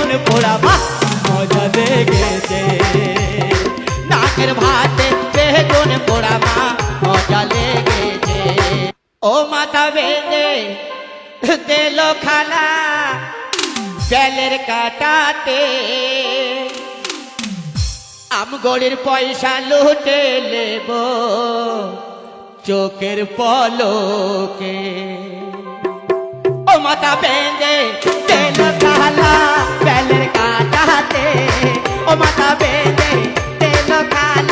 বেগুন পোড়া মা মজা লেগেছে নাকের ভাতে বেগুন পোড়া মা মজা লেগেছে ও মাথা বেঁধে দিল খানা বেলের কাটাতে আমগড়ির পয়সা লুটে নেব চোখের পলকে ও মাথা বেঁধে দিল খানা বেলের কাটাতে ও মাথা বেঁধে দিল খানা